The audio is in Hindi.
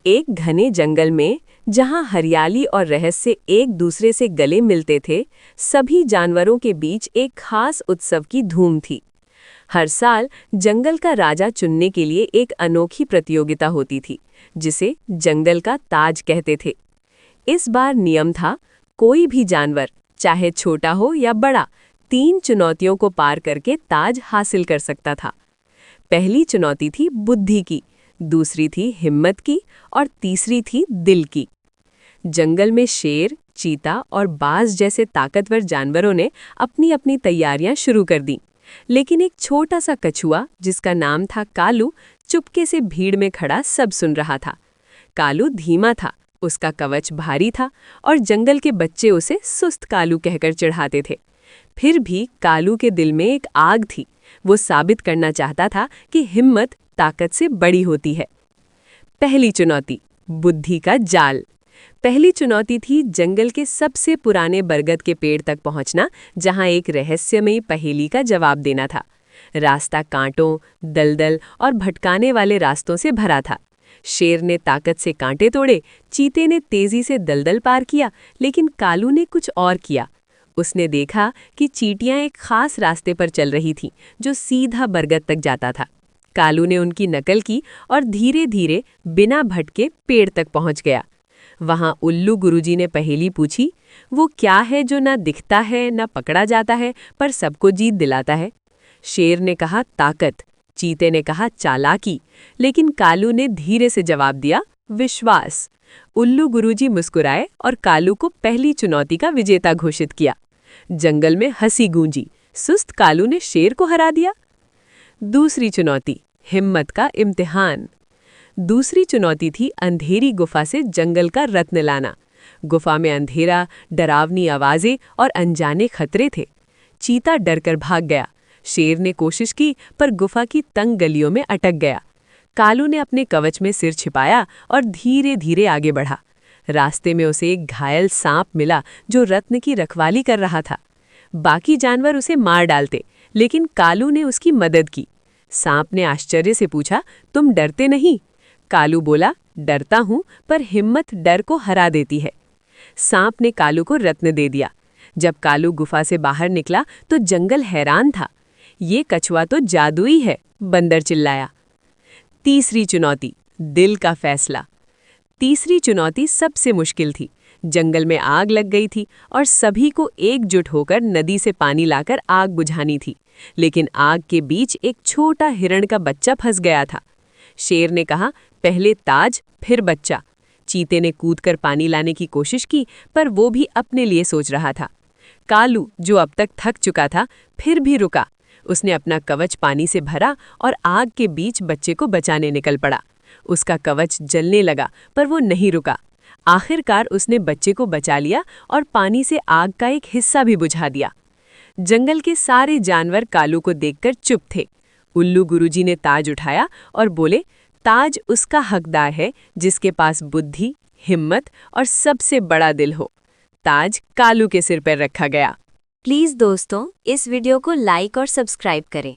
एक घने जंगल में, जहां हरियाली और रहस्य एक दूसरे से गले मिलते थे, सभी जानवरों के बीच एक खास उत्सव की धूम थी। हर साल जंगल का राजा चुनने के लिए एक अनोखी प्रतियोगिता होती थी, जिसे जंगल का ताज कहते थे। इस बार नियम था, कोई भी जानवर, चाहे छोटा हो या बड़ा, 3 चुनौतियों को पार करके ताज हासिल कर सकता था। पहली चुनौती थी बुद्धि की, दूसरी थी हिम्मत की और तीसरी थी दिल की। जंगल में शेर, चीता और बाज जैसे ताकतवर जानवरों ने अपनी अपनी तैयारियां शुरू कर दी, लेकिन एक छोटा सा कछुआ, जिसका नाम था कालू, चुपके से भीड़ में खड़ा सब सुन रहा था। कालू धीमा था, उसका कवच भारी था और जंगल के बच्चे उसे सुस्त कालू कहकर चिढ़ाते थे। फिर भी कालू के दिल में एक आग थी। वो साबित करना चाहता था कि हिम्मत ताकत से बड़ी होती है। पहली चुनौती, बुद्धि का जाल। पहली चुनौती थी जंगल के सबसे पुराने बरगद के पेड़ तक पहुंचना, जहां एक रहस्यमयी पहेली का जवाब देना था। रास्ता कांटों, दलदल और भटकाने वाले रास्तों से भरा था। शेर ने ताकत से कांटे तोड़े, चीते ने तेजी से दलदल पार किया, लेकिन कालू ने कुछ और किया। उसने देखा कि चींटियां एक खास रास्ते पर चल रही थीं, जो सीधा बरगद तक जाता था। कालू ने उनकी नकल की और धीरे धीरे बिना भटके पेड़ तक पहुंच गया। वहां उल्लू गुरुजी ने पहेली पूछी, वो क्या है जो ना दिखता है, ना पकड़ा जाता है, पर सबको जीत दिलाता है? शेर ने कहा ताकत, चीते ने कहा चालाकी, लेकिन कालू ने धीरे से जवाब दिया, विश्वास। उल्लू गुरुजी मुस्कुराए और कालू को पहली चुनौती का विजेता घोषित किया। जंगल में हंसी गूंजी, सुस्त कालू ने शेर को हरा दिया। दूसरी चुनौती, हिम्मत का इम्तिहान। दूसरी चुनौती थी अंधेरी गुफा से जंगल का रत्न लाना। गुफा में अंधेरा, डरावनी आवाजें और अनजाने खतरे थे। चीता डरकर भाग गया। शेर ने कोशिश की, पर गुफा की तंग गलियों में अटक गया। कालू ने अपने कवच में सिर छिपाया और धीरे धीरे आगे बढ़ा। रास्ते में उसे एक घायल सांप मिला, जो रत्न की रखवाली कर रहा था। बाकी जानवर उसे मार डालते, लेकिन कालू ने उसकी मदद की। सांप ने आश्चर्य से पूछा, तुम डरते नहीं? कालू बोला, डरता हूं, पर हिम्मत डर को हरा देती है। सांप ने कालू को रत्न दे दिया। जब कालू गुफा से बाहर निकला तो जंगल हैरान था। ये कछुआ तो जादुई है, बंदर चिल्लाया। तीसरी चुनौती, दिल का फैसला। तीसरी चुनौती सबसे मुश्किल थी। जंगल में आग लग गई थी और सभी को एकजुट होकर नदी से पानी लाकर आग बुझानी थी, लेकिन आग के बीच एक छोटा हिरण का बच्चा फंस गया था। शेर ने कहा, पहले ताज फिर बच्चा। चीते ने कूदकर पानी लाने की कोशिश की, पर वो भी अपने लिए सोच रहा था। कालू, जो अब तक थक चुका था, फिर भी रुका। उसने अपना कवच पानी से भरा और आग के बीच बच्चे को बचाने निकल पड़ा। उसका कवच जलने लगा, पर वो नहीं रुका। आखिरकार उसने बच्चे को बचा लिया और पानी से आग का एक हिस्सा भी बुझा दिया। जंगल के सारे जानवर कालू को देखकर चुप थे। उल्लू गुरुजी ने ताज उठाया और बोले, ताज उसका हकदार है जिसके पास बुद्धि, हिम्मत और सबसे बड़ा दिल हो। ताज कालू के सिर पर रखा गया। प्लीज़ दोस्तों, इस वीडियो को लाइक और सब्सक्राइब करें।